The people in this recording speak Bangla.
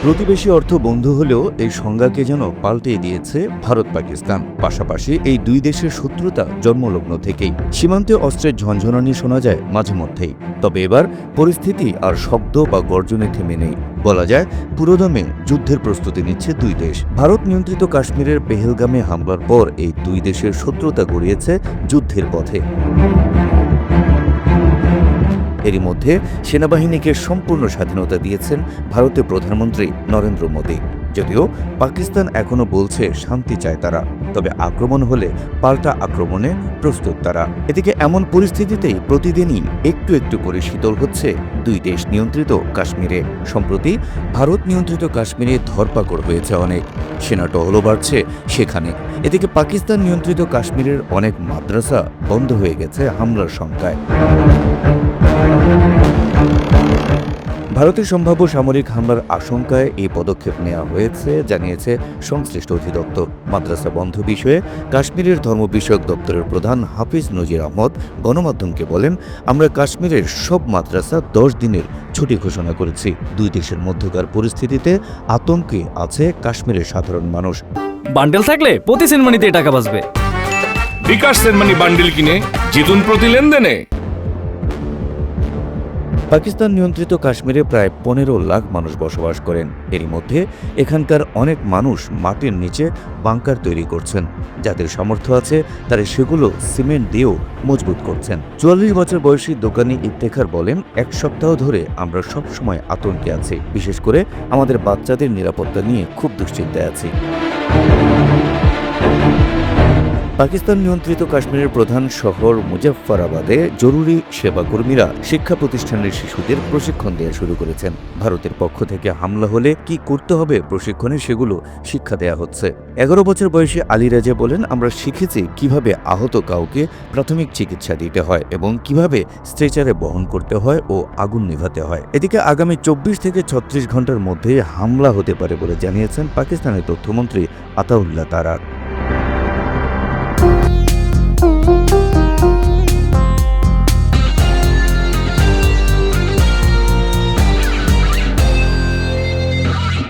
প্রতিবেশী অর্থ বন্ধু হলেও এই সংজ্ঞাকে যেন পাল্টে দিয়েছে ভারত পাকিস্তান। পাশাপাশি এই দুই দেশের শত্রুতা জন্মলগ্ন থেকেই। সীমান্তে অস্ত্রের ঝনঝনানি শোনা যায় মাঝে মধ্যেই। তবে এবার পরিস্থিতি আর শব্দ বা গর্জনে থেমে নেই। বলা যায় পুরোদমে যুদ্ধের প্রস্তুতি নিচ্ছে দুই দেশ। ভারত নিয়ন্ত্রিত কাশ্মীরের পেহেলগামে হামলার পর এই দুই দেশের শত্রুতা গড়িয়েছে যুদ্ধের পথে। এরই মধ্যে সেনাবাহিনীকে সম্পূর্ণ স্বাধীনতা দিয়েছেন ভারতের প্রধানমন্ত্রী নরেন্দ্র মোদী। যদিও পাকিস্তান এখনও বলছে শান্তি চায় তারা, তবে আক্রমণ হলে পাল্টা আক্রমণে প্রস্তুত তারা। এদিকে এমন পরিস্থিতিতেই প্রতিদিনই একটু একটু করে শীতল হচ্ছে দুই দেশ নিয়ন্ত্রিত কাশ্মীরে। সম্প্রতি ভারত নিয়ন্ত্রিত কাশ্মীরে ধরপাকড় হয়েছে অনেক, সেনা টহলও বাড়ছে সেখানে। এদিকে পাকিস্তান নিয়ন্ত্রিত কাশ্মীরের অনেক মাদ্রাসা বন্ধ হয়ে গেছে হামলার শঙ্কায়। ভারতের সম্ভাব্য সামরিক হামলার আশঙ্কায় এই পদক্ষেপ নেওয়া হয়েছে জানিয়েছে সংশ্লিষ্ট অধিদপ্তর। মাদ্রাসা বন্ধ বিষয়ে কাশ্মীরের ধর্ম বিষয়ক দপ্তরের প্রধান হাফিজ নজির আহমদ গণমাধ্যমকে বলেন, আমরা কাশ্মীরের সব মাদ্রাসা 10 দিনের ছুটি ঘোষণা করেছি। দুই দেশের মধ্যকার পরিস্থিতিতে আতঙ্কে আছে কাশ্মীরের সাধারণ মানুষ। বান্ডেল থাকলে প্রতি সেনমানিতে টাকা বাঁচবে। বিকাশ সেনমানি বান্ডেল কিনে জিতুন প্রতি লেনদেনে। পাকিস্তান নিয়ন্ত্রিত কাশ্মীরে প্রায় 15 লাখ মানুষ বসবাস করেন। এরই মধ্যে এখানকার অনেক মানুষ মাটির নিচে বাংকার তৈরি করছেন। যাদের সামর্থ্য আছে তারা সেগুলো সিমেন্ট দিয়েও মজবুত করছেন। 44 বছর বয়সী দোকানি ইফতেখার বলেন, 1 সপ্তাহ ধরে আমরা সব সময় আতঙ্কে আছি। বিশেষ করে আমাদের বাচ্চাদের নিরাপত্তা নিয়ে খুব দুশ্চিন্তায় আছি। পাকিস্তান নিয়ন্ত্রিত কাশ্মীরের প্রধান শহর মুজাফফরাবাদে জরুরি সেবাকর্মীরা শিক্ষা প্রতিষ্ঠানের শিশুদের প্রশিক্ষণ দেওয়া শুরু করেছেন। ভারতের পক্ষ থেকে হামলা হলে কি করতে হবে প্রশিক্ষণে সেগুলো শিক্ষা দেয়া হচ্ছে। 11 বছর বয়সী আলী রাজা বলেন, আমরা শিখেছি কিভাবে আহত কাউকে প্রাথমিক চিকিৎসা দিতে হয় এবং কিভাবে স্ট্রেচারে বহন করতে হয় ও আগুন নিভাতে হয়। এদিকে আগামী 24 থেকে 36 ঘন্টার মধ্যে হামলা হতে পারে বলে জানিয়েছেন পাকিস্তানের তথ্যমন্ত্রী আতাউল্লাহ তারার।